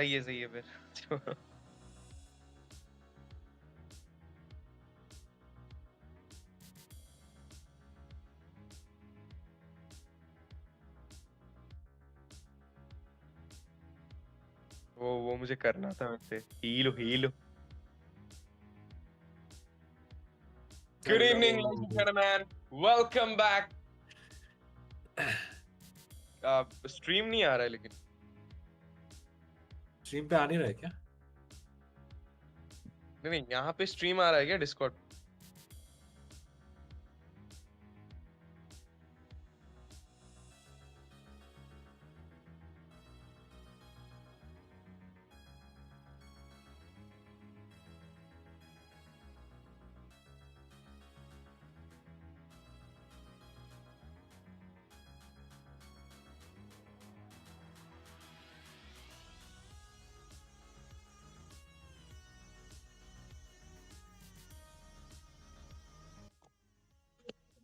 सही है फिर वो मुझे करना था वैसे Helo Good evening, ladies and hello. gentlemen. Welcome back. Stream नहीं आ रहा है लेकिन स्ट्रीम पे आ नहीं रहा है क्या? नहीं यहाँ पे स्ट्रीम आ रहा है क्या Discord?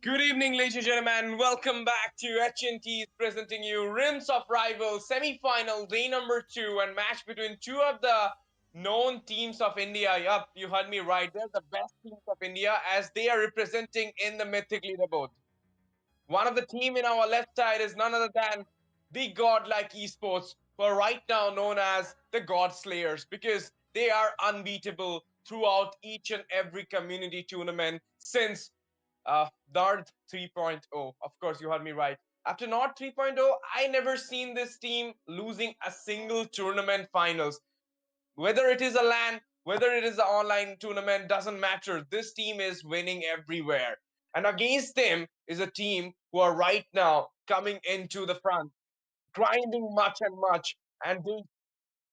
Good evening, ladies and gentlemen. Welcome back to HNT's presenting you Rims of Rivals semi-final day number 2 and match between two of the known teams of India. Yup, you heard me right. They're the best teams of India as they are representing in the Mythic Leaderboard. One of the team in our left side is none other than the godlike esports, who are right now known as the God Slayers because they are unbeatable throughout each and every community tournament since Nord 3.0. Of course, you heard me right. After Nord 3.0, I never seen this team losing a single tournament finals. Whether it is a LAN, whether it is an online tournament, doesn't matter. This team is winning everywhere. And against them is a team who are right now coming into the front, grinding much and much, and they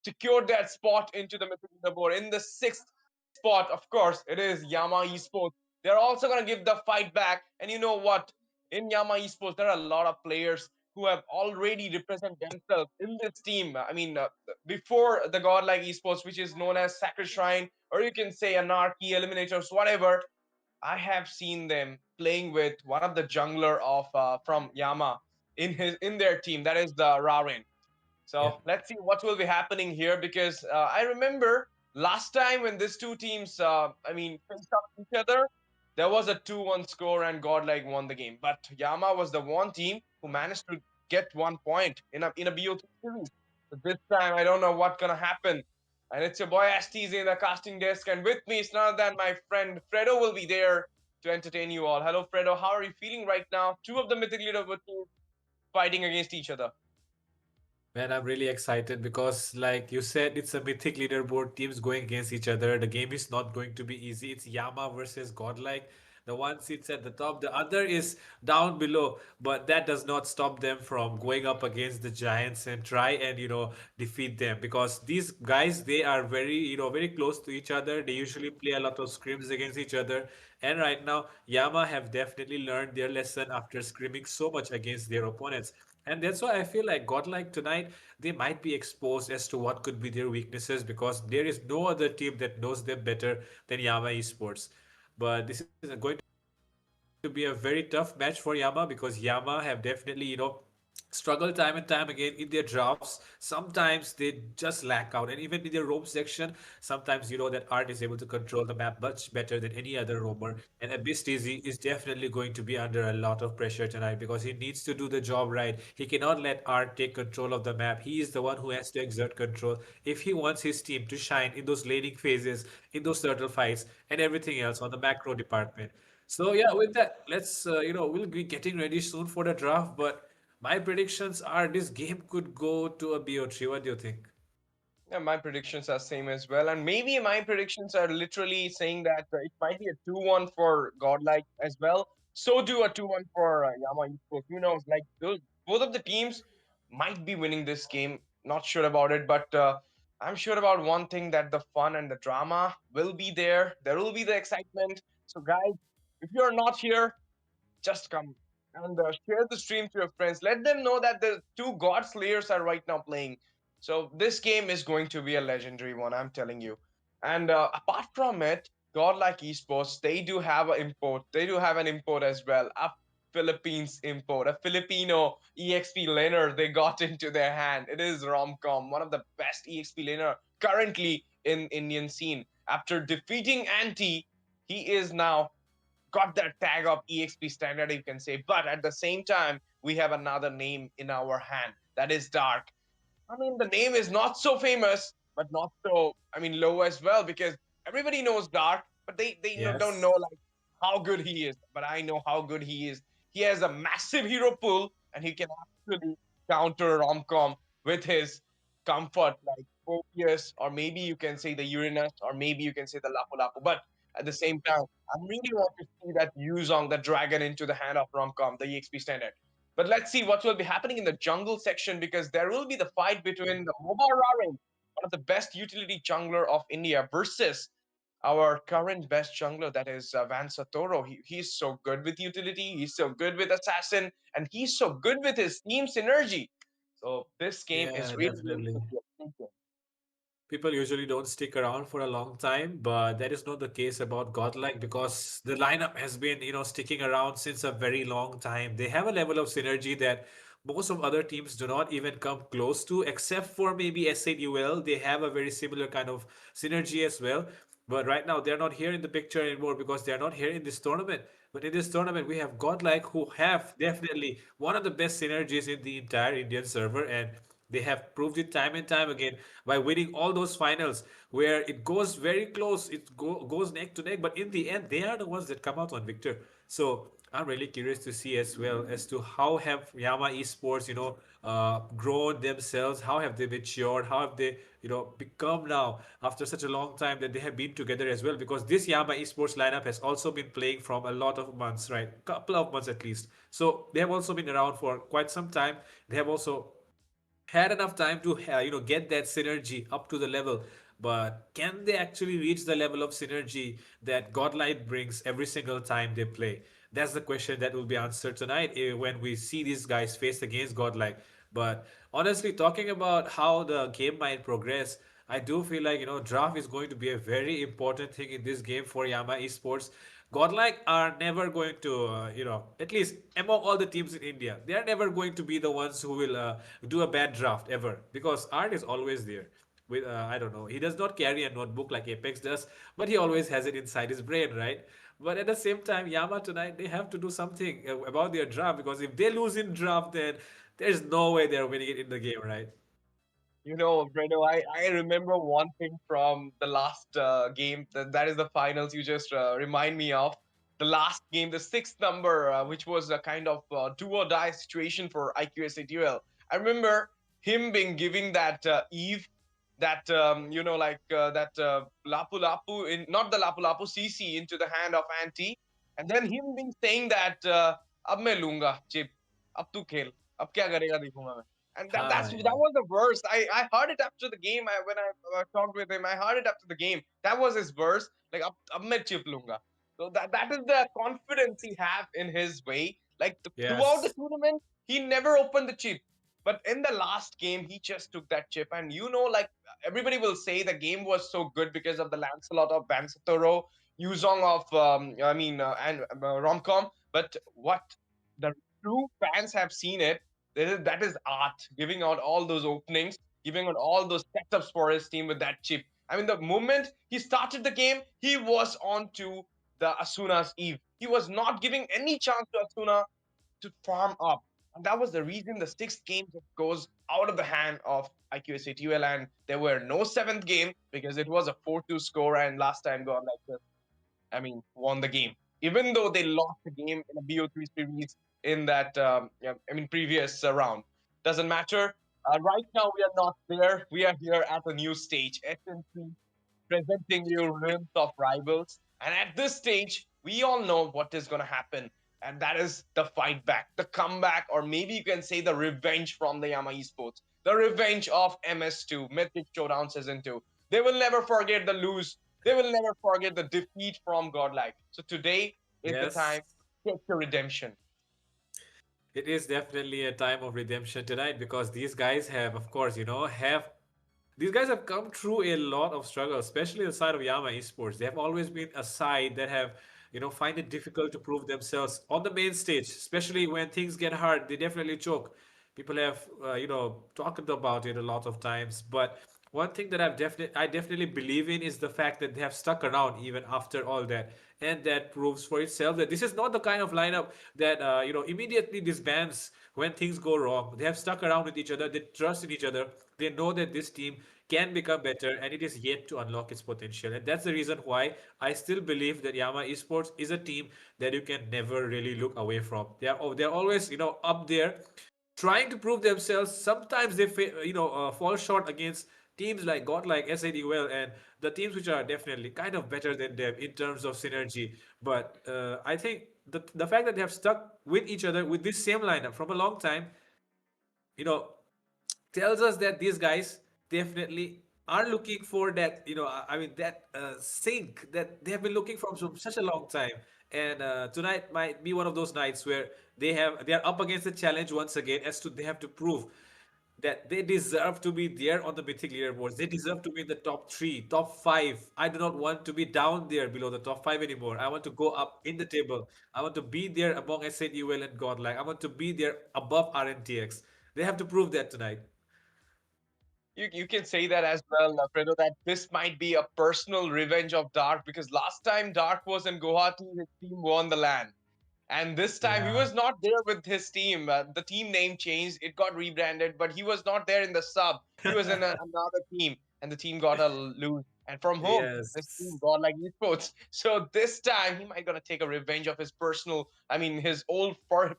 secured that spot into the middle of the board. In the sixth spot, of course, it is Yama Esports. They're also going to give the fight back. And you know what? In Yama Esports, there are a lot of players who have already represented themselves in this team. I mean, before the godlike esports, which is known as Sacred Shrine, or you can say Anarchy, Eliminators, whatever. I have seen them playing with one of the jungler of from Yama in their team. That is the Rarin. Yeah. So let's see what will be happening here because I remember last time when these two teams, faced up each other, there was a 2-1 score and Godlike won the game. But Yama was the one team who managed to get 1 point in a BO3 series. So this time, I don't know what's gonna happen. And it's your boy STZ in the casting desk, and with me is none other than my friend Fredo will be there to entertain you all. Hello, Fredo. How are you feeling right now? Two of the mythic leader teams fighting against each other. Man, I'm really excited because, like you said, it's a mythic leaderboard, teams going against each other. The game is not going to be easy. It's Yama versus Godlike. The one sits at the top, the other is down below, but that does not stop them from going up against the Giants and try and, defeat them because these guys, they are very, very close to each other. They usually play a lot of scrims against each other. And right now, Yama have definitely learned their lesson after scrimming so much against their opponents. And that's why I feel like Godlike tonight, they might be exposed as to what could be their weaknesses because there is no other team that knows them better than Yama Esports. But this is going to be a very tough match for Yama because Yama have definitely, struggle time and time again in their drafts. Sometimes they just lack out. And even in their roam section, sometimes that Art is able to control the map much better than any other roamer. And Abyss TZ is definitely going to be under a lot of pressure tonight because he needs to do the job right. He cannot let Art take control of the map. He is the one who has to exert control if he wants his team to shine in those laning phases, in those turtle fights, and everything else on the macro department. So yeah, with that, let's we'll be getting ready soon for the draft. But my predictions are this game could go to a BO3. What do you think? Yeah, my predictions are same as well, and maybe my predictions are literally saying that it might be a 2-1 for Godlike as well. So do a 2-1 for Yama Esports. Who knows? Like both of the teams might be winning this game. Not sure about it, but I'm sure about one thing that the fun and the drama will be there. There will be the excitement. So, guys, if you're not here, just come and share the stream to your friends. Let them know that the two God Slayers are right now playing. So this game is going to be a legendary one, I'm telling you. And apart from it, Godlike Esports, they do have an import. They do have an import as well. A Philippines import, a Filipino EXP laner they got into their hand. It is Romcom, one of the best EXP laner currently in Indian scene. After defeating Anti, he is now got that tag of EXP standard, you can say. But at the same time, we have another name in our hand. That is Dark. I mean, the name is not so famous, but not so, I mean, low as well, because everybody knows Dark, but don't know Yes. like how good he is. But I know how good he is. He has a massive hero pool, and he can actually counter Romcom with his comfort, like Phobius, or maybe you can say the Uranus, or maybe you can say the Lapu Lapu. But at the same time, I really want to see that Yuzong, the dragon, into the hand of Romcom, the EXP standard. But let's see what will be happening in the jungle section, because there will be the fight between the Mobile Raring, one of the best utility jungler of India, versus our current best jungler, that is Van Satoro. He's so good with utility, he's so good with assassin, and he's so good with his team synergy. So this game is Yeah, really going definitely. to be amazing. People usually don't stick around for a long time, but that is not the case about Godlike because the lineup has been, sticking around since a very long time. They have a level of synergy that most of other teams do not even come close to, except for maybe SAUL. They have a very similar kind of synergy as well. But right now, they're not here in the picture anymore because they're not here in this tournament. But in this tournament, we have Godlike who have definitely one of the best synergies in the entire Indian server, and they have proved it time and time again by winning all those finals where it goes very close, goes neck to neck, but in the end, they are the ones that come out on victor. So I'm really curious to see as well as to how have Yama Esports, grown themselves, how have they matured, how have they, become now after such a long time that they have been together as well. Because this Yama Esports lineup has also been playing from a lot of months, right? Couple of months at least. So they have also been around for quite some time. They have also had enough time to get that synergy up to the level, but can they actually reach the level of synergy that Godlight brings every single time they play? That's the question that will be answered tonight when we see these guys face against Godlight. But honestly, talking about how the game might progress, I do feel like draft is going to be a very important thing in this game for Yama Esports. Godlike are never going to, at least among all the teams in India, they are never going to be the ones who will do a bad draft ever because Art is always there. With I don't know, he does not carry a notebook like Apex does, but he always has it inside his brain, right? But at the same time, Yama tonight they have to do something about their draft because if they lose in draft, then there's no way they're winning it in the game, right? You know, Breno, I remember one thing from the last game. That is the finals. You just remind me of the last game, the sixth number, which was a kind of do or die situation for IQSATUL. I remember him being giving that Eve, that that Lapu Lapu in not the Lapu Lapu CC into the hand of Anti, and then him being saying that अब मैं लूंगा chip, अब तू खेल, अब क्या करेगा देखूंगा मैं. And Ah, that yeah. was the verse. I heard it after the game. When I talked with him, I heard it after the game. That was his verse. Like ab main chip lunga. So that is the confidence he have in his way. Like throughout the Yes. tournament, he never opened the chip. But in the last game, he just took that chip. And like everybody will say the game was so good because of the Lancelot of Bansatoro, Yuzong of and Romcom. But what the true fans have seen it, that is art, giving out all those openings, giving out all those setups for his team with that chip. I mean, the moment he started the game, he was on to the Asuna's Eve. He was not giving any chance to Asuna to farm up. And that was the reason the sixth game just goes out of the hand of IQSATUL, and there were no seventh game because it was a 4-2 score, and last time got like this. I mean, won the game, even though they lost the game in a BO3 series in that, previous round. Doesn't matter. Right now, we are not there. We are here at a new stage, SNC, presenting you Realms of Rivals. And at this stage, we all know what is going to happen. And that is the fight back, the comeback, or maybe you can say the revenge from the Yama Esports, the revenge of MS2, Mythic Showdown Season 2. They will never forget the lose. They will never forget the defeat from Godlike. So today is the Yes. time. Take your redemption. It is definitely a time of redemption tonight because these guys have, of course, have these guys have come through a lot of struggle, especially the side of Yama Esports. They have always been a side that have, find it difficult to prove themselves on the main stage, especially when things get hard. They definitely choke. People have, talked about it a lot of times. But one thing that I definitely believe in is the fact that they have stuck around even after all that, and that proves for itself that this is not the kind of lineup that immediately disbands when things go wrong. They have stuck around with each other. They trust in each other. They know that this team can become better, and it is yet to unlock its potential. And that's the reason why I still believe that Yama Esports is a team that you can never really look away from. They're always up there trying to prove themselves. Sometimes they fall short against teams like godlike SADUL and the teams which are definitely kind of better than them in terms of synergy. But I think the fact that they have stuck with each other with this same lineup from a long time, you know tells us that these guys definitely are looking for that, I mean, that sync that they have been looking from such a long time. And tonight might be one of those nights where they are up against the challenge once again, as to they have to prove that they deserve to be there on the mythic leaderboards. They deserve to be in the top three, top five. I do not want to be down there below the top five anymore. I want to go up in the table. I want to be there among SADUL and Godlike. I want to be there above RNTX. They have to prove that tonight. You can say that as well, Fredo, that this might be a personal revenge of Dark, because last time Dark was in Guwahati, his team won the LAN. And this time he Yeah. was not there with his team. The team name changed, it got rebranded, but he was not there in the sub. He was in another team, and the team got a lose. And from home, this team Yes. got like esports. So this time he might gonna take a revenge of his personal, I mean, his old for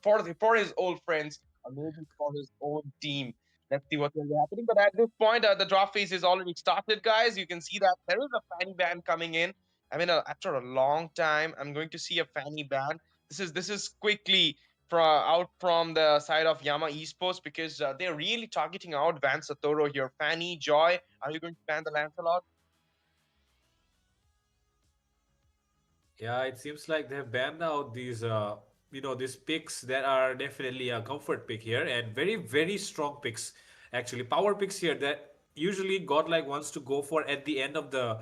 his old friends, or maybe for his own team. Let's see what's going to be happening. But at this point, the draft phase is already started, guys. You can see that there is a fanny ban coming in. I mean, after a long time, I'm going to see a fanny ban. This is quickly out from the side of Yama Esports, because they're really targeting out Van Satoru here. Fanny, Joy, are you going to ban the Lancelot? Yeah, it seems like they have banned out these picks that are definitely a comfort pick here, and very, very strong picks, actually. Power picks here that usually Godlike wants to go for at the end of the,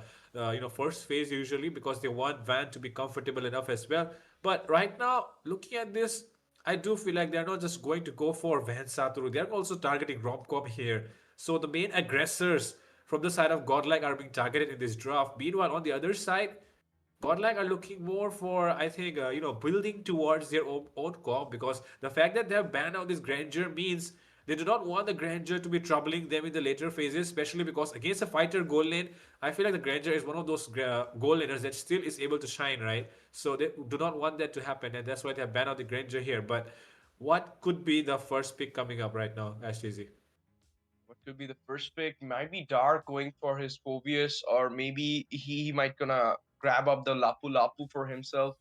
first phase, usually, because they want Van to be comfortable enough as well. But right now, looking at this, I do feel like they're not just going to go for Van Satoru, they're also targeting Romcom here. So the main aggressors from the side of Godlike are being targeted in this draft. Meanwhile, on the other side, Godlike are looking more for, I think, building towards their own comp, because the fact that they have banned out this grandeur means they do not want the grandeur to be troubling them in the later phases, especially because against a fighter goal lane, I feel like the grandeur is one of those goal laners that still is able to shine, right? So they do not want that to happen, and that's why they have banned out the grandeur here. But what could be the first pick coming up right now, HTZ? What could be the first pick? Might be Dark going for his Phobius, or maybe he might gonna grab up the Lapu Lapu for himself.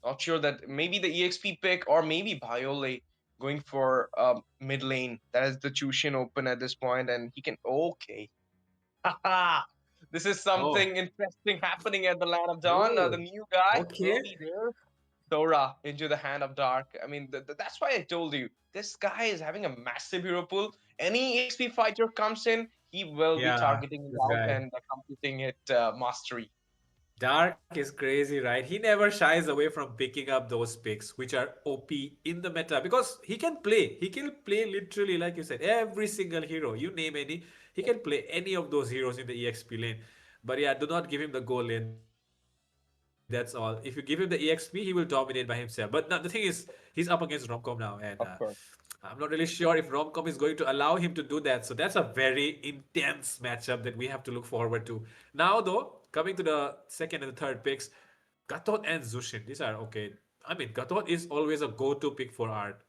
Not sure that maybe the EXP pick, or maybe Biole going for mid lane. That is the Chushin open at this point, and he can. Okay, haha. This is Oh, something interesting happening at the Land of Dawn. The oh, new guy will okay. be there. Sora into the hand of Dark. I mean, that's why I told you this guy is having a massive hero pool. Any EXP fighter comes in, he will be Yeah, targeting it this out guy. and completing it mastery. Dark is crazy, right? He never shies away from picking up those picks, which are OP in the meta, because he can play. He can play literally, like you said, every single hero. You name any, he can play any of those heroes in the EXP lane. But yeah, do not give him the goal lane. That's all. If you give him the EXP, he will dominate by himself. But no, the thing is, he's up against Romcom now, and I'm not Of really course. sure if Romcom is going to allow him to do that. So that's a very intense matchup that we have to look forward to. Now, though, coming to the second and the third picks, Gatot and Zushin, these are okay. I mean, Gatot is always a go-to pick for art.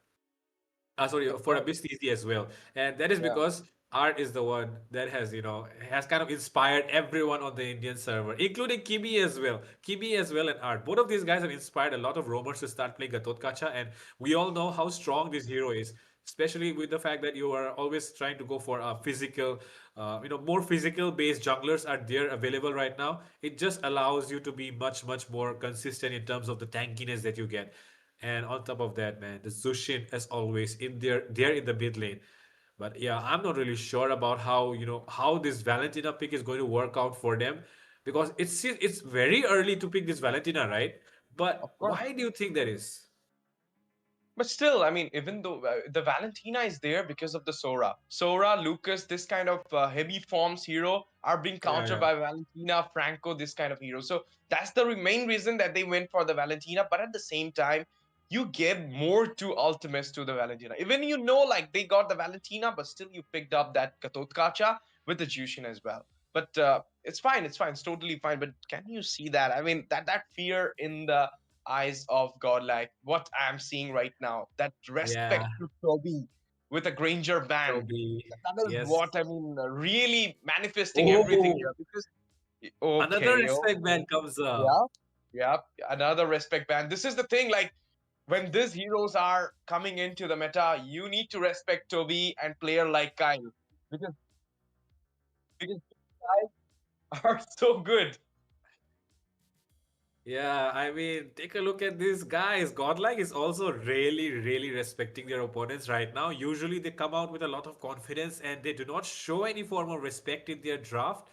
Sorry, Of for a course. Beast Easy as well. And that is Yeah. because Art is the one that has kind of inspired everyone on the Indian server, including Kimi as well. Kimi as well and Art. Both of these guys have inspired a lot of roamers to start playing Gatot Kacha, and we all know how strong this hero is. Especially with the fact that you are always trying to go for a physical, more physical based junglers are there available right now. It just allows you to be much, much more consistent in terms of the tankiness that you get. And on top of that, man, the Zushin, as always, there in the mid lane. But yeah, I'm not really sure about how this Valentina pick is going to work out for them, because it's very early to pick this Valentina, right? But Of course. why do you think that is? But still, I mean, even though the Valentina is there because of the Sora, Lucas, this kind of heavy forms hero are being Yeah, countered yeah. by Valentina, Franco, this kind of hero. So that's the main reason that they went for the Valentina. But at the same time, you give more to ultimates to the Valentina. Even like they got the Valentina, but still you picked up that Katotkacha with the Jushin as well. But it's fine, it's totally fine. But can you see that? I mean, that fear in the eyes of God, like what I'm seeing right now, that Yeah, respect to Toby with a Granger band. Toby. That is Yes. what I mean, really manifesting everything Oh, here. Because another okay, respect okay, band comes up. yeah, yeah, another respect band. This is the thing, like when these heroes are coming into the meta, you need to respect Toby and player like Kyle because because these guys are so good. Yeah, I mean, take a look at these guys. Godlike is also really, really respecting their opponents right now. Usually, they come out with a lot of confidence and they do not show any form of respect in their draft.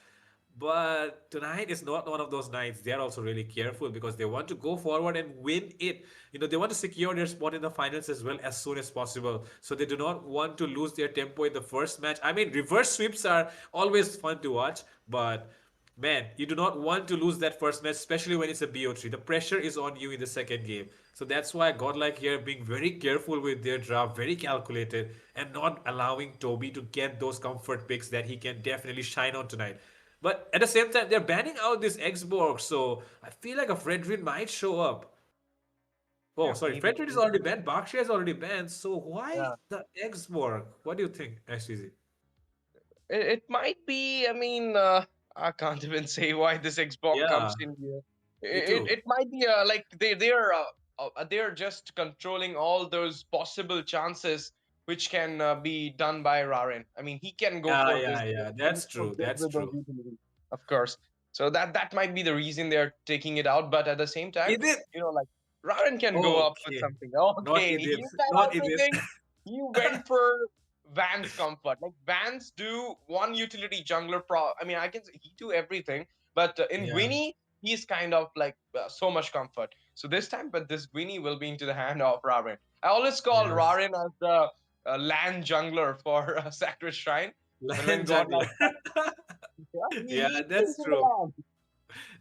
But tonight is not one of those nights. They are also really careful because they want to go forward and win it. They want to secure their spot in the finals as well as soon as possible. So they do not want to lose their tempo in the first match. I mean, reverse sweeps are always fun to watch, but man, you do not want to lose that first match, especially when it's a BO3. The pressure is on you in the second game. So that's why Godlike here being very careful with their draft, very calculated, and not allowing Toby to get those comfort picks that he can definitely shine on tonight. But at the same time, they're banning out this Xbox, so I feel like a Fredrin might show up. Oh, Yeah, sorry, maybe, Fredrin is maybe. already banned, Bakshi is already banned, so why Yeah. the Xborg? What do you think, STZ? It might be. I mean, I can't even say why this Xbox Yeah, comes in here. me It too. might be like they're just controlling all those possible chances which can be done by Raren. I mean, he can go Yeah, for this. yeah, yeah. He's That's so true. good That's with those true. utilities, of course. So that might be the reason they're taking it out. But at the same time, Is it? like Raren can go up with Okay. something. Not Okay, Edith. he's got Not Edith. everything. He went for Van's comfort. Like Vans do one utility jungler pro. I mean, I can say he do everything, but in Yeah. Gwynny, he's kind of like so much comfort. So this time, but this Gwynny will be into the hand of Rarin. I always call Yes. Rarin as the land jungler for Sacred Shrine. But when Land God jungler. like comes, yeah, Yeah, he's that's into the true. land.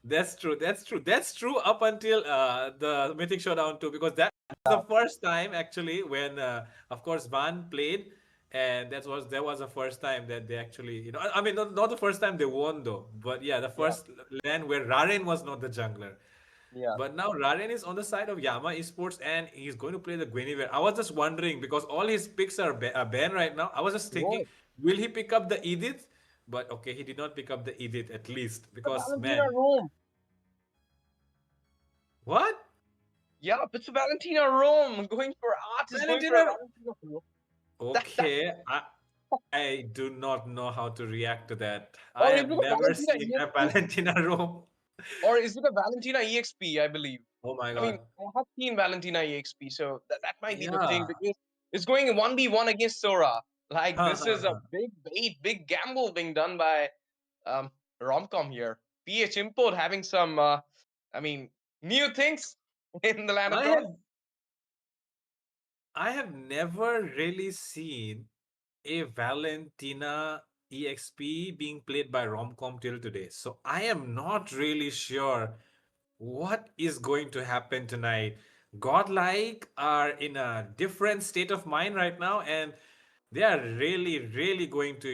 That's true. That's true. That's true up until the Mythic Showdown 2 because that was Yeah, the first time actually when of course Van played and that was the first time that they actually I mean not the first time they won though, but yeah, the yeah, first land where Raren was not the jungler. yeah. But now Raren is on the side of Yama Esports and he's going to play the Guinevere. I was just wondering because all his picks are banned right now. I was just thinking, Right. will he pick up the Edith? But okay, he did not pick up the Edith at least The because Valentina man, Rome. what? Yeah, it's Valentina Rome going for art is going for a Valentina. Valentina Rome. That Okay, I do not know how to react to that. I or is have it a never Valentina seen a EXP? Valentina roam. Or is it a Valentina EXP? I believe. Oh my I mean, God. I have seen Valentina EXP, so that might be the thing Yeah. because it's going 1v1 against Sora. Like Ha this ha is a ha. big bait, big gamble being done by um Romcom here. PH Import having some I mean new things in the land of I Dawn. have I have never really seen a Valentina EXP being played by Romcom till today. So I am not really sure what is going to happen tonight. Godlike are in a different state of mind right now, and they are really, really going to,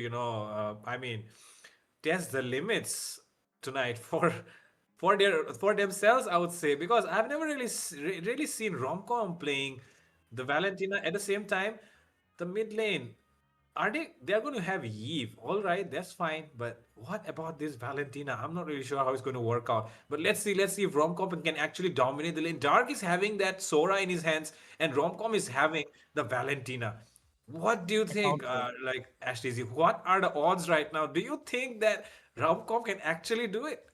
I mean, test the limits tonight for themselves, I would say, because I've never really seen Romcom playing the Valentina at the same time. The mid lane, they're going to have Eve. All right, that's fine. But what about this Valentina? I'm not really sure how it's going to work out. But let's see if Romcom can actually dominate the lane. Dark is having that Sora in his hands, and Romcom is having the Valentina. What do you think, Okay. like Ashley Z? What are the odds right now? Do you think that Romcom can actually do it?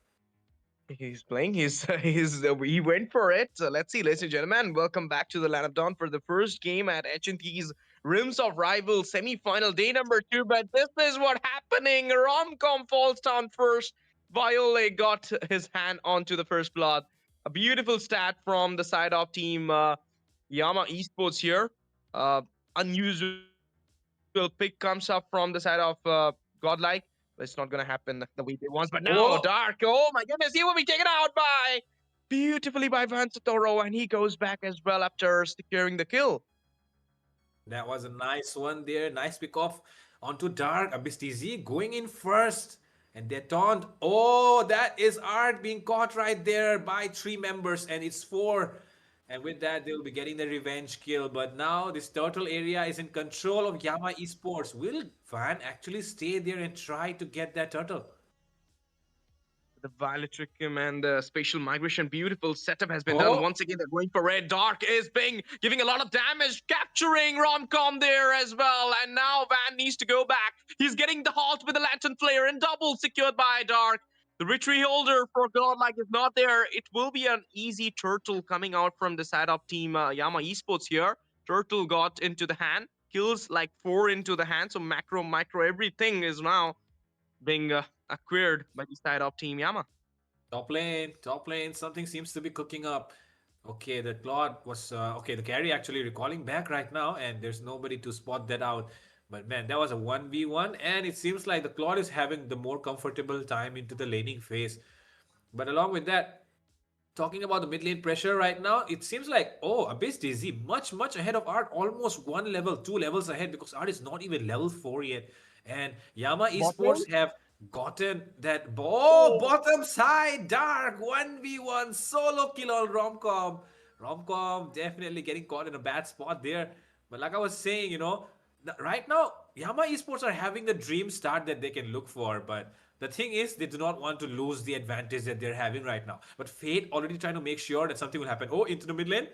He's playing. He went for it. So let's see, ladies and gentlemen. Welcome back to the Land of Dawn for the first game at H&T's Rims of Rival semi-final day number 2. But this is what happening. Romcom falls down first. Viole got his hand onto the first blood. A beautiful stat from the side of team Yama Esports here. Unusual pick comes up from the side of Godlike. But it's not gonna happen the way they want. But now Dark, Oh, oh my goodness, he will be taken out by beautifully by Van Satoro, and he goes back as well after securing the kill. that was a nice one there. Nice pick off onto Dark. Abyss TZ going in first. And they taunt. Oh, that is Art being caught right there by three members. And it's four. And with that, they'll be getting the revenge kill. But now this turtle area is in control of Yama Esports. Will Van actually stay there and try to get that turtle? The Viletricum and the spatial migration, beautiful setup has been done. Oh, Once again, they're going for red. Dark is being giving a lot of damage, capturing Romcom there as well. And now Van needs to go back. He's getting the halt with the Lantern Flare and double secured by Dark. The retreat holder for Godlike is not there. It will be an easy turtle coming out from the side of team Yama Esports here. Turtle got into the hand, kills like 4 into the hand. So macro, micro, everything is now being acquired by the side of Team Yama. top lane. Something seems to be cooking up. Okay, the Claude was okay. The carry actually recalling back right now, and there's nobody to spot that out. But man, that was a 1v1, and it seems like the Claude is having the more comfortable time into the laning phase. But along with that, talking about the mid lane pressure right now, it seems like, oh, Abyss DZ much ahead of Art, almost one level, 2 levels ahead because Art is not even level 4 yet. And Yama Bottom? Esports have gotten that Oh, bottom side Dark 1v1 solo kill on Romcom. Romcom definitely getting caught in a bad spot there. But like I was saying, right now, Yama Esports are having the dream start that they can look for, but the thing is, they do not want to lose the advantage that they're having right now. But Fate already trying to make sure that something will happen. Oh, into the mid lane.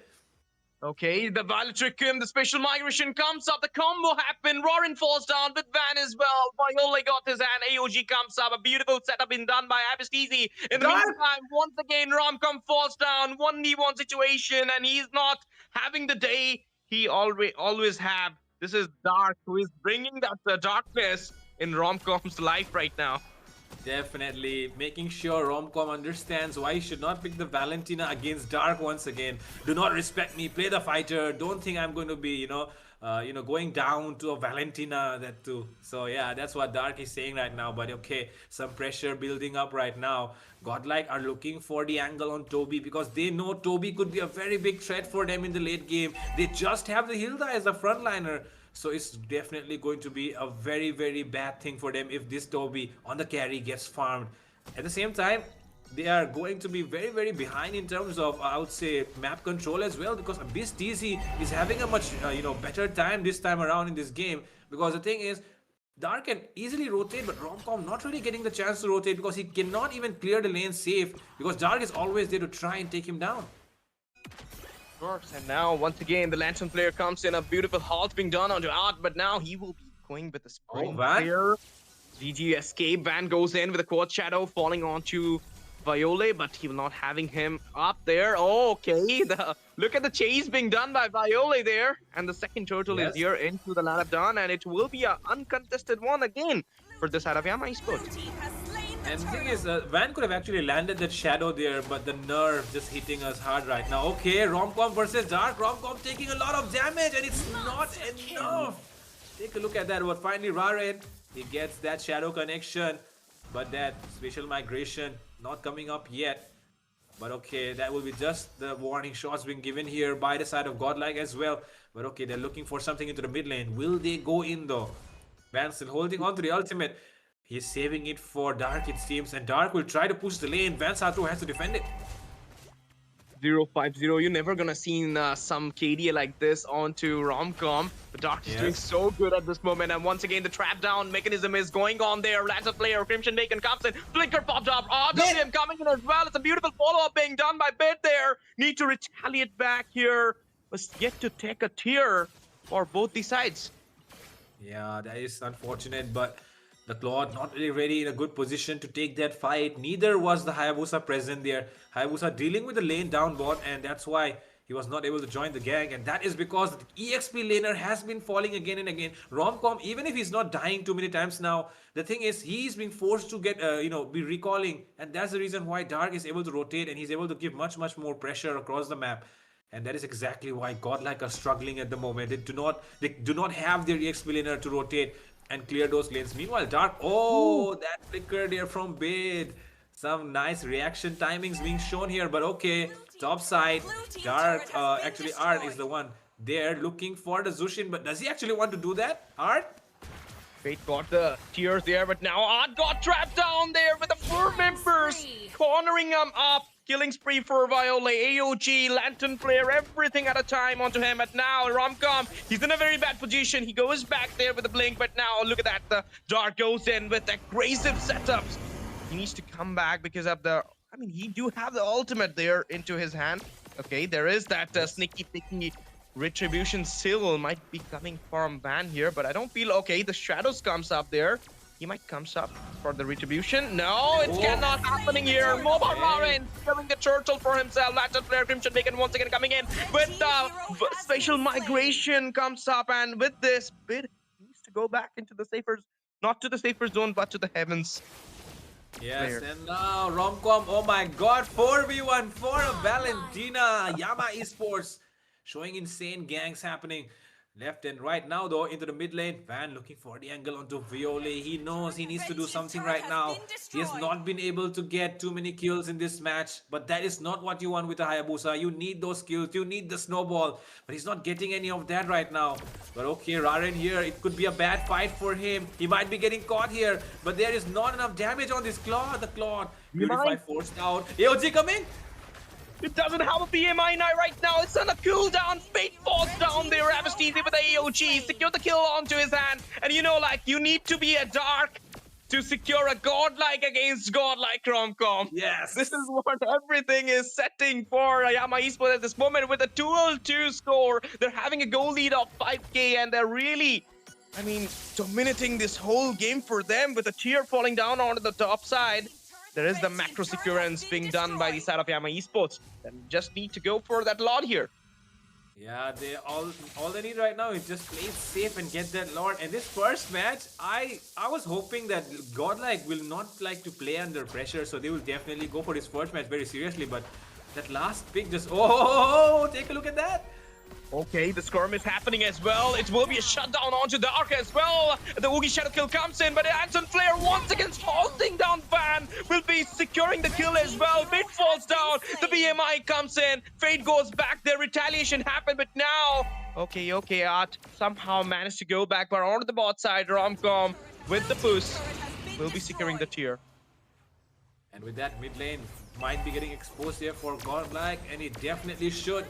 okay. The Viletricum, the special migration comes up. The combo happened. Rorin falls down with Van as well. Viola got his hand. AOG comes up. A beautiful setup been done by Abisteezy. In the Dark! meantime, once again, Romcom falls down. 1v1 situation, and he's not having the day he always have. This is Dark, who is bringing that darkness in Romcom's life right now. Definitely making sure Romcom understands why he should not pick the Valentina against Dark once again. Do not respect me, play the fighter. Don't think I'm going to be, going down to a Valentina that too. So yeah, that's what Dark is saying right now. But okay, some pressure building up right now. Godlike are looking for the angle on Toby because they know Toby could be a very big threat for them in the late game. They just have the Hilda as a frontliner. So it's definitely going to be a very bad thing for them if this Toby on the carry gets farmed. At the same time, they are going to be very behind in terms of I would say map control as well because Abyss TC is having a much better time this time around in this game because the thing is Dark can easily rotate, but Romcom not really getting the chance to rotate because he cannot even clear the lane safe because Dark is always there to try and take him down. Course. And now, once again, the Lantern Player comes in. A beautiful halt being done onto Art, but now he will be going with the Oh, Spring Van. Clear. GG escape. Van goes in with a Quartz Shadow falling onto Viole, but he will not having him up there. Oh, okay. Look at the chase being done by Viole there. And the second turtle is Yes. here into the line of done, and it will be an uncontested one again for the side of Yama Esports. And the thing is, Van could have actually landed that shadow there, but the nerve just hitting us hard right now. Okay, Romcom versus Dark. Romcom taking a lot of damage, and it's not enough. Take a look at that. But finally, Raren, he gets that shadow connection, but that spatial migration not coming up yet. But okay, that will be just the warning shots being given here by the side of Godlike as well. But okay, they're looking for something into the mid lane. Will they go in though? Van still holding on to the ultimate. He's saving it for Dark, it seems, and Dark will try to push the lane. Van Sato has to defend it. 050, you're never gonna see some KDA like this onto Romcom. But Dark is doing Yes. so good at this moment, and once again the trap down mechanism is going on there. Lantern Player, Crimson Bacon comes in, Flicker popped up, RWM coming in as well. It's a beautiful follow-up being done by Bit there. Need to retaliate back here, was yet to take a tier for both the sides. Yeah, that is unfortunate, but the Claude not really ready in a good position to take that fight. Neither was the Hayabusa present there. Hayabusa dealing with the lane down bot, and that's why he was not able to join the gang, and that is because the EXP laner has been falling again and again. Romcom, even if he's not dying too many times now, the thing is he's being forced to get, be recalling, and that's the reason why Dark is able to rotate and he's able to give much more pressure across the map. And that is exactly why Godlike are struggling at the moment. They do not have their EXP laner to rotate and clear those lanes. Meanwhile, Dark, Ooh. oh, that flicker there from Bid. Some nice reaction timings being shown here, but okay. Top side, Dark, actually Art is the one there looking for the Zushin, but does he actually want to do that, Art? Fate got the tears there, but now Art got trapped down there with the 4 members cornering him up. Killing spree for Viola, AOG, Lantern Flare, everything at a time onto him. But now Romcom, he's in a very bad position. He goes back there with the blink, but now look at that. The Dark goes in with aggressive setups. He needs to come back because of the... I mean, he do have the ultimate there into his hand. Okay, there is that sneaky, picky retribution still might be coming from Van here, but I don't feel... Okay, the shadows comes up there. He might comes up for the retribution. No, it cannot happening here. Mobile Marin killing the turtle for himself. Lantern Flare, Crimson Bacon once again coming in with the spatial migration comes up, and with this Bid needs to go back into the safer, not to the safer zone, but to the heavens. Yes, Player. and now Romcom, oh my god, 4v1 for a Valentina. Yama Esports showing insane gangs happening. Left and right now though, into the mid lane. Van looking for the angle onto Viole. He knows he needs to do something right now. He has not been able to get too many kills in this match, but that is not what you want with a Hayabusa. You need those kills, you need the snowball, but he's not getting any of that right now. But okay, Raren here, it could be a bad fight for him. He might be getting caught here, but there is not enough damage on this Claw. The Claw, Beautify forced out. AOG coming! It doesn't have a BMI right now. It's on a cooldown. Fate falls down there. Avastisi with the AOG. Secure the kill onto his hand. And you know, like, you need to be a Dark to secure a Godlike against Godlike Romcom. Yes. This is what everything is setting for Yama Esports at this moment with a 2-2 score. They're having a goal lead of 5k, and they're really, I mean, dominating this whole game for them with a tier falling down onto the top side. There is the macro securance being done by the side of Yama Esports. They just need to go for that Lord here. Yeah, all they need right now is just play it safe and get that Lord. And this first match, I was hoping that Godlike will not like to play under pressure, so they will definitely go for this first match very seriously. But that last pick just, oh, take a look at that. Okay, the skirmish happening as well. It will be a shutdown onto Dark as well. The Oogie Shadow kill comes in, but Anson Flare once again halting down Van will be securing the kill as well. Bit falls down. The BMI comes in. Fate goes back. Their retaliation happened, but now... Okay, Art somehow managed to go back, but onto the bot side, Romcom with the push will be securing the tier. And with that, mid lane might be getting exposed here for Godlike, and it definitely should.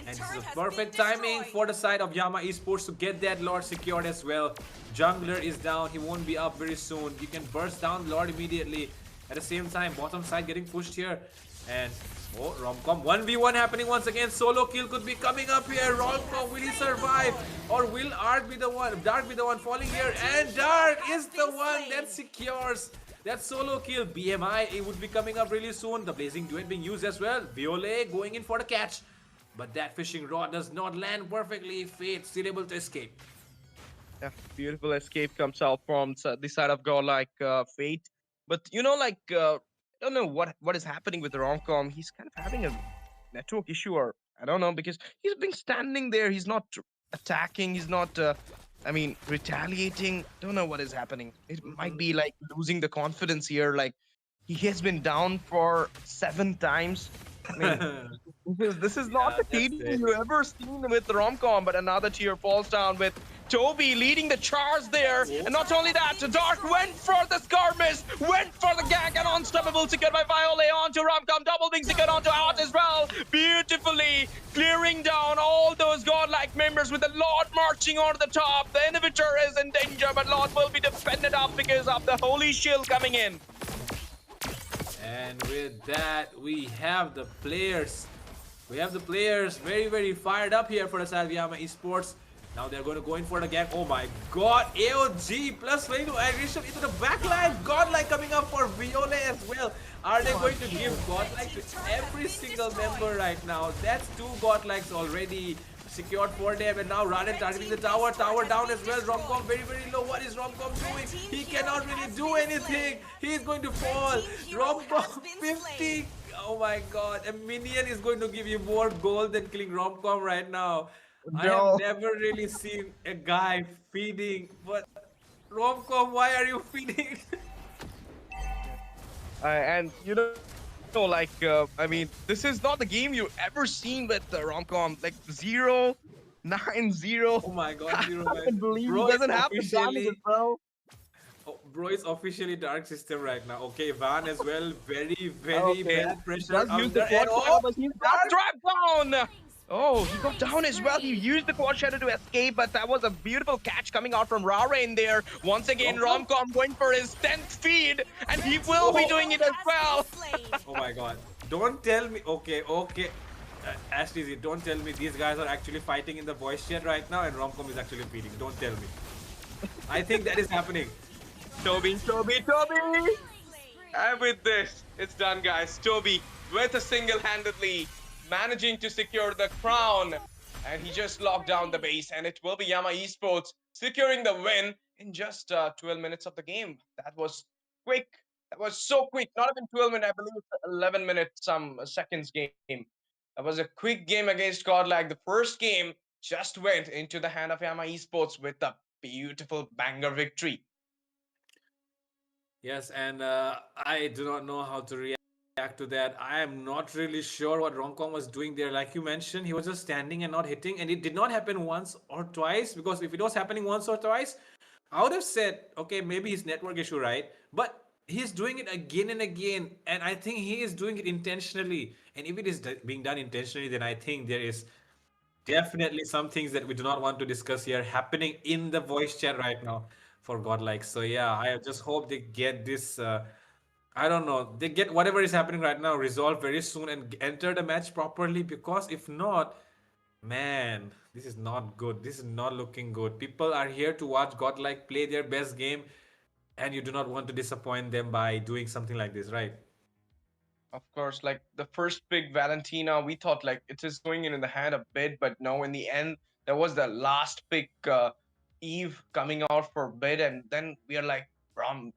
And this is a perfect timing for the side of Yama Esports to get that Lord secured as well. Jungler is down, he won't be up very soon. You can burst down Lord immediately. At the same time, bottom side getting pushed here. And oh, Romcom 1v1 happening once again. Solo kill could be coming up here. Romcom, will he survive? Or will Dark be the one falling here? And Dark is the one that secures that solo kill. BMI, it would be coming up really soon. The Blazing Duet being used as well. Viole going in for the catch. But that fishing rod does not land perfectly. Fate still able to escape. Yeah, beautiful escape comes out from the side of Godlike Fate. But you know, like, I don't know what is happening with Romcom. He's kind of having a network issue, or I don't know, because he's been standing there. He's not attacking. He's not... I mean, retaliating. Don't know what is happening. It might be like losing the confidence here. Like, he has been down for 7 times. I mean, this is not the KD you ever seen with Romcom, but another tier falls down with Toby leading the charge there. And not only that, Dark went for the skirmish, went for the gank, and unstoppable secured by Viole onto Romcom. Double being secured onto Art as well. Beautifully clearing down all those Godlike members with the Lord marching onto the top. The inhibitor is in danger, but Lord will be defended up because of the Holy Shield coming in. And with that, we have the players. We have the players very fired up here for the side of Yama Esports. Now they're going to go in for the gang. Oh my god. AOG plus way to aggression into the backline. Godlike coming up for Violet as well. Are they going to give Godlike to every single member right now? That's two Godlikes already secured for them. And now Raden targeting the tower. Tower down as well. Romcom very, very low. What is Romcom doing? He cannot really do anything. He's going to fall. Romcom 50. Oh my god. A minion is going to give you more gold than killing Romcom right now. I have No. never really seen a guy feeding, but Romcom, why are you feeding? And I mean, this is not the game you ever seen with the Romcom. Like 0-9-0. Oh my god, I Zero can't Man. believe he Bro is doesn't have the damages, officially bro. bro is officially dark system right now. Okay, Van as well. Very, very Okay, bad he pressure does use out the there. And quad shadow, oh, but he's got dark. drop down. Oh, he got down as well. He used the quad shadow to escape, but that was a beautiful catch coming out from Rara in there. Once again, Romcom. Romcom going for his 10th feed, and he will be Oh, doing it as well. oh my god. Don't tell me. Okay, okay. Ashley, don't tell me these guys are actually fighting in the voice chat right now and Romcom is actually feeding. Don't tell me. I think that is happening. Toby. And with this, it's done, guys. Toby, with a single-handedly managing to secure the crown. And he just locked down the base. And it will be Yama Esports securing the win in just 12 minutes of the game. That was quick. That was so quick. Not even 12 minutes. I believe it's 11 minutes, some seconds game. That was a quick game against Godlike. The first game just went into the hand of Yama Esports with a beautiful banger victory. Yes, and I do not know how to react to that. I am not really sure what Romcom was doing there. Like you mentioned, he was just standing and not hitting, and it did not happen once or twice. Because if it was happening once or twice, I would have said, okay, maybe his network issue, right? But he's doing it again and again, and I think he is doing it intentionally. And if it is being done intentionally, then I think there is definitely some things that we do not want to discuss here happening in the voice chat right now for Godlike. So yeah, I just hope they get this. I don't know. They get whatever is happening right now resolved very soon and enter the match properly. Because if not, man, this is not good. This is not looking good. People are here to watch Godlike play their best game, and you do not want to disappoint them by doing something like this, right? Of course, like the first pick, Valentina, we thought like it is going in the hand a bit, but no, in the end, there was the last pick, Eve coming out for bid, and then we are like,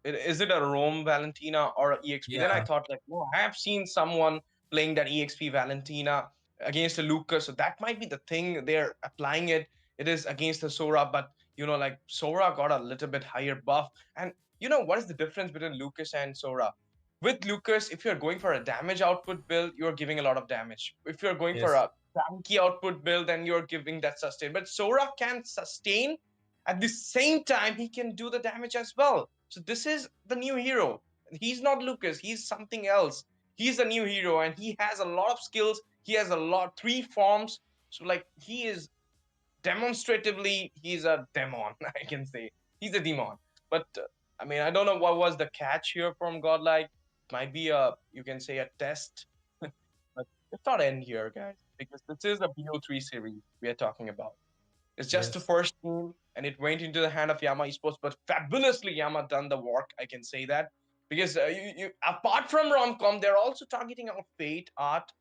is it a Rome Valentina or a EXP? Then I Yeah. thought like, no, I have seen someone playing that EXP Valentina against a Lucas, so that might be the thing they're applying it. It is against the Sora, but like Sora got a little bit higher buff, and what is the difference between Lucas and Sora? With Lucas, if you're going for a damage output build, you're giving a lot of damage. If you're going for Yes. a tanky output build, then you're giving that sustain. But Sora can sustain at the same time, he can do the damage as well. So this is the new hero. He's not Lucas, he's something else. He's a new hero and he has a lot of skills. He has a lot, three forms. So, like, he is demonstratively, he's a demon, I can say. He's a demon. But I mean, I don't know what was the catch here from Godlike. Might be you can say a test, but it's not end here, guys, because this is a BO3 series we are talking about. It's just the Yes. first team, and it went into the hand of Yama Esports, but fabulously Yama done the work. I can say that because apart from Romcom, they're also targeting out Fate, Art,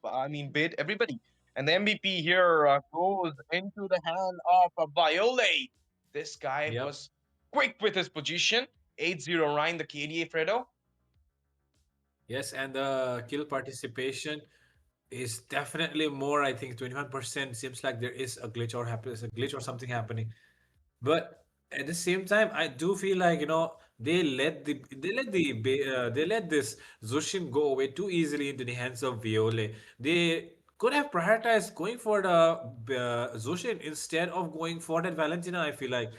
I mean, Bid, everybody. And the MVP here goes into the hand of Viole. This guy Yep. was quick with his position. 8-0 Ryan, the KDA Fredo. Yes, and the kill participation is definitely more. I think 21% seems like there is a glitch or happens a glitch or something happening. But at the same time, I do feel like they let this Zushin go away too easily into the hands of Viole. They could have prioritized going for the Zushin instead of going for that Valentina. I feel like,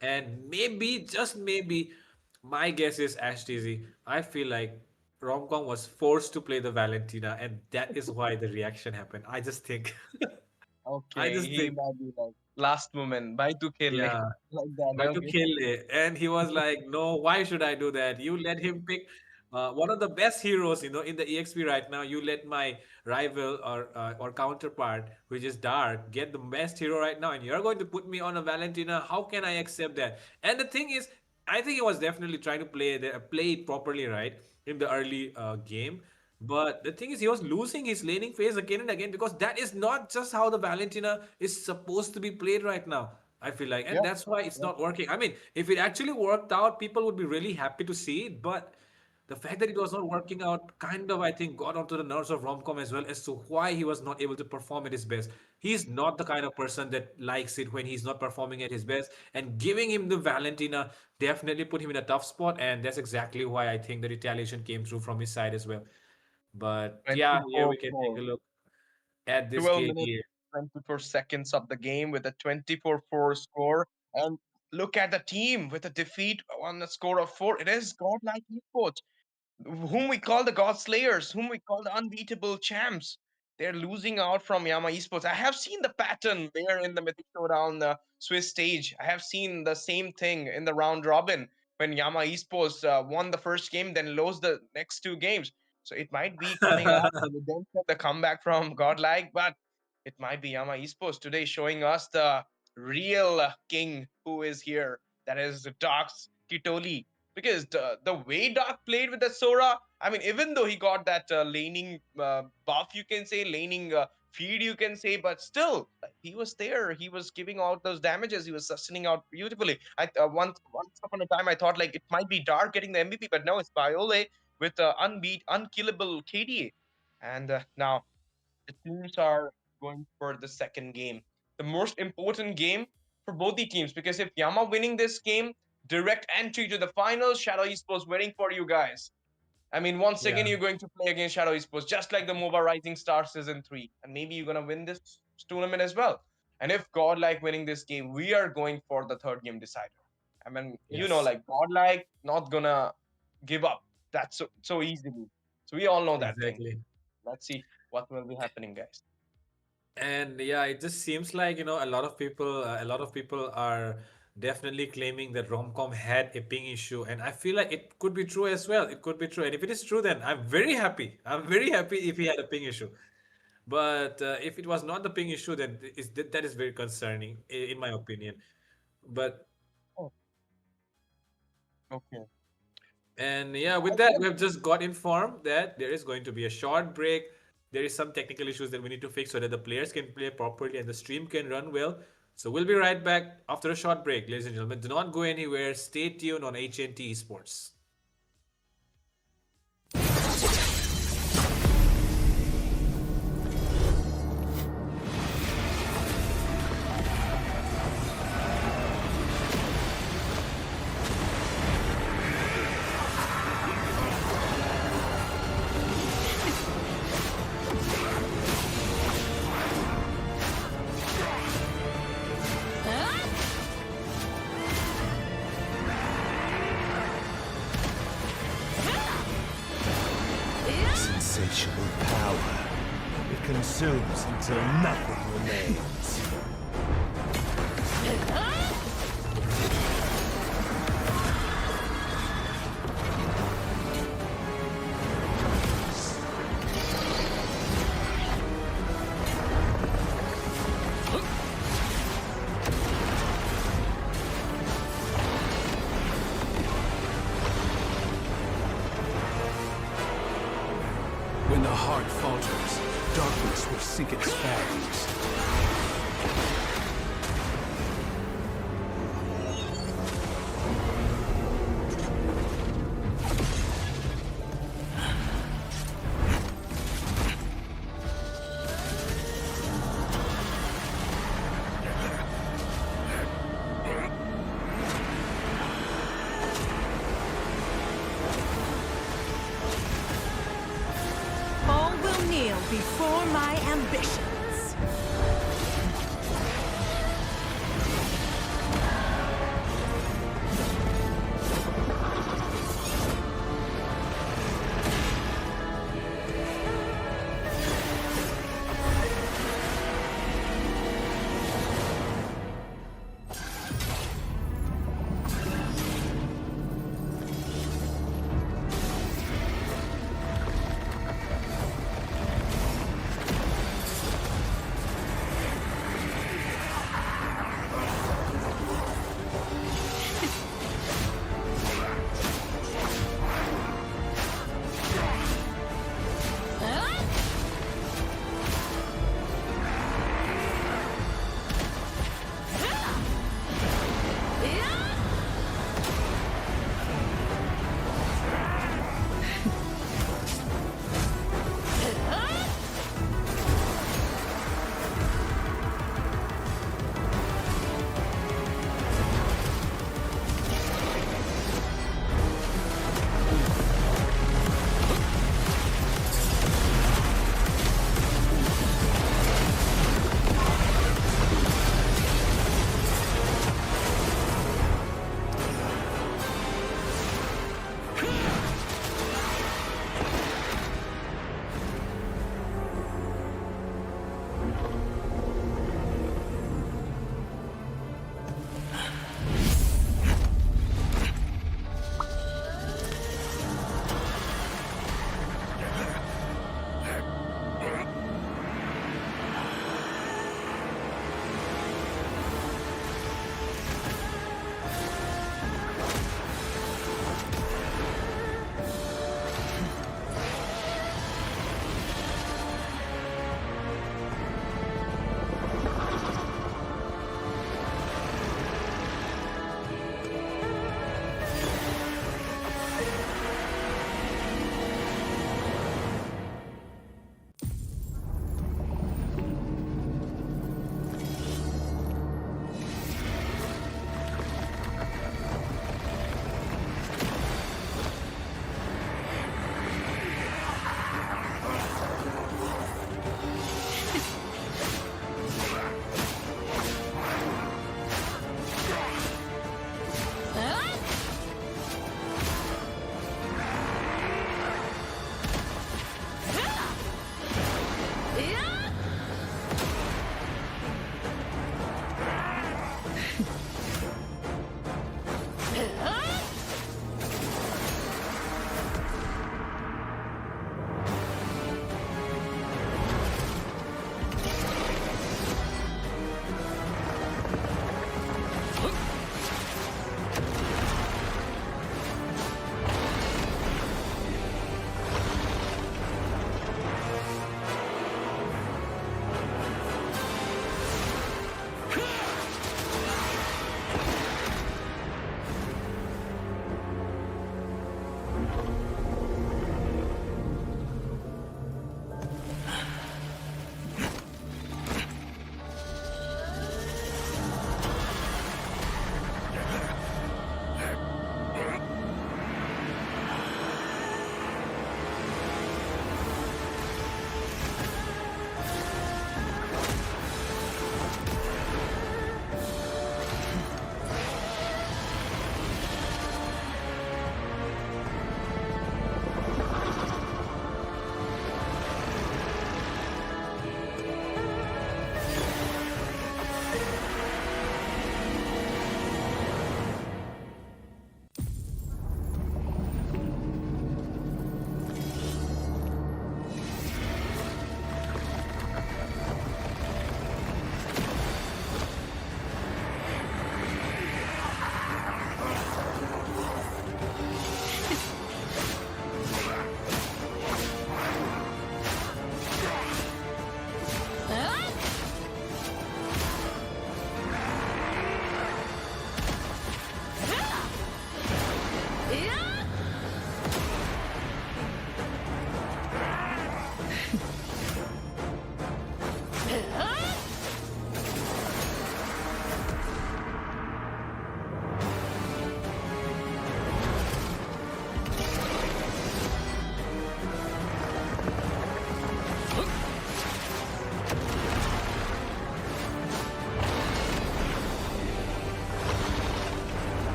and maybe just maybe, my guess is Ash TZ. I feel like Romcom was forced to play the Valentina, and that is why the reaction happened. I just think. I Okay, just he think, might be like last moment. Bye to kill yeah. like that. Why to Okay. kill it? And he was like, no, why should I do that? You let him pick. one of the best heroes, in the EXP right now. You let my rival or counterpart, which is Dark, get the best hero right now, and you're going to put me on a Valentina. How can I accept that? And the thing is, I think he was definitely trying to play it properly, right, in the early game. But the thing is, he was losing his laning phase again and again because that is not just how the Valentina is supposed to be played right now. I feel like, and Yeah. that's why it's not working. I mean, if it actually worked out, people would be really happy to see it. But the fact that it was not working out kind of, I think, got onto the nerves of Romcom as well as to why he was not able to perform at his best. He's not the kind of person that likes it when he's not performing at his best. And giving him the Valentina definitely put him in a tough spot. And that's exactly why I think the retaliation came through from his side as well. But yeah, here we can take 24-4. a look at this 12 game minutes, here. 24 seconds of the game with a 24-4 score. And look at the team with a defeat on the score of 4. It is godlike esports, whom we call the God Slayers, whom we call the unbeatable champs. They're losing out from Yama Esports. I have seen the pattern there in the Mythic Showdown, the Swiss stage. I have seen the same thing in the round robin when Yama Esports won the first game, then lost the next two games. So it might be coming up the redemption, the comeback from Godlike, but it might be Yama Esports today showing us the real king who is here. That is Dox Kitoli, because the way Doc played with the Sora, I mean, even though he got that laning buff, you can say, laning feed, you can say, but still, like, he was there. He was giving out those damages. He was sustaining out beautifully. Once upon a time, I thought like it might be Dark getting the MVP, but no, it's Biole with unkillable KDA. And now the teams are going for the second game, the most important game for both the teams. Because if Yama winning this game, direct entry to the finals, Shadow Esports waiting for you guys. I mean, once again, Yeah, you're going to play against Shadow Esports, just like the MOBA Rising Star Season 3. And maybe you're going to win this tournament as well. And if Godlike winning this game, we are going for the third game decider. I mean, yes, like Godlike not going to give up that so easily. So we all know that thing. exactly. Let's see what will be happening, guys. And yeah, it just seems like, a lot of people are definitely claiming that Romcom had a ping issue, and I feel like it could be true as well. It could be true, and if it is true, then I'm very happy. I'm very happy if he had a ping issue. But if it was not the ping issue, then that is very concerning, in my opinion. But Oh, okay. And yeah, with I that, guess. we have just got informed that there is going to be a short break. There is some technical issues that we need to fix so that the players can play properly and the stream can run well. So we'll be right back after a short break, ladies and gentlemen. Do not go anywhere. Stay tuned on HNT Esports. Insatiable power. It consumes until nothing remains. When the heart falters, darkness will sink its fangs. All will kneel before my ambitions.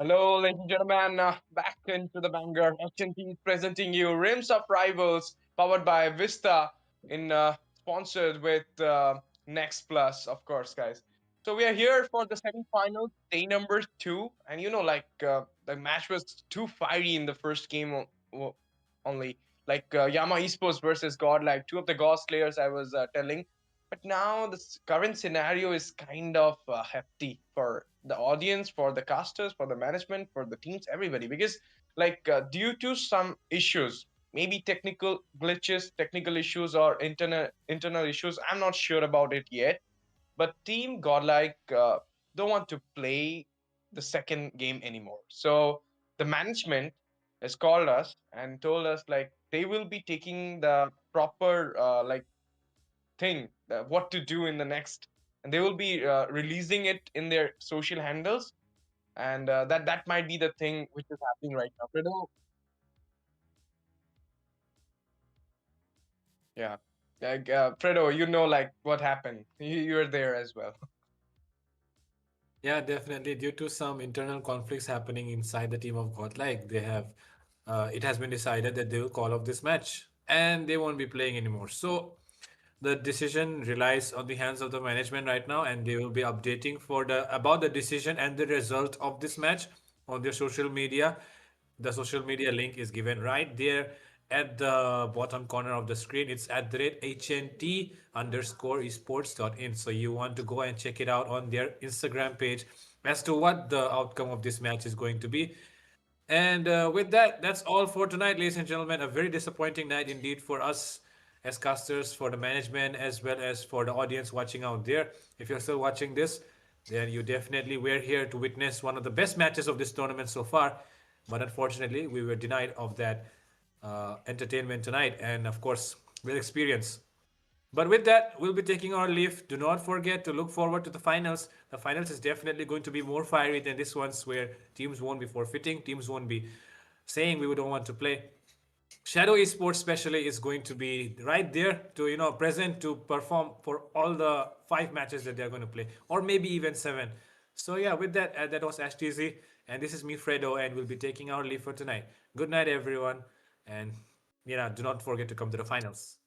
Hello, ladies and gentlemen. Back into the banger. HNT is presenting you Rims of Rivals, powered by Vista, in sponsored with Next Plus, of course, guys. So we are here for the semifinals, day number 2, and the match was too fiery in the first game only. Yama Esports versus God, like two of the God Slayers I was telling. But now the current scenario is kind of hefty for the audience, for the casters, for the management, for the teams, everybody. Because due to some issues, maybe technical glitches, technical issues, or internal issues, I'm not sure about it yet. But Team Godlike don't want to play the second game anymore. So the management has called us and told us like they will be taking the proper thing what to do in the next, and they will be releasing it in their social handles, and that might be the thing which is happening right now. Fredo, yeah, Fredo, you know like what happened. You're there as well. Yeah, definitely. Due to some internal conflicts happening inside the team of Godlike, they have it has been decided that they will call off this match and they won't be playing anymore. So the decision relies on the hands of the management right now, and they will be updating for the about the decision and the result of this match on their social media. The social media link is given right there at the bottom corner of the screen. It's at the rate HNT underscore esports.in. So you want to go and check it out on their Instagram page as to what the outcome of this match is going to be. And with that, that's all for tonight, ladies and gentlemen. A very disappointing night indeed for us as casters, for the management, as well as for the audience watching out there. If you're still watching this, then you definitely were here to witness one of the best matches of this tournament so far. But unfortunately, we were denied of that entertainment tonight and, of course, the experience. But with that, we'll be taking our leave. Do not forget to look forward to the finals. The finals is definitely going to be more fiery than this one's, where teams won't be forfeiting, teams won't be saying we don't want to play. Shadow Esports especially is going to be right there to present to perform for all the 5 matches that they're going to play, or maybe even 7. So yeah, with that, that was HTZ, and this is me, Fredo, and we'll be taking our leave for tonight. Good night, everyone, and do not forget to come to the finals.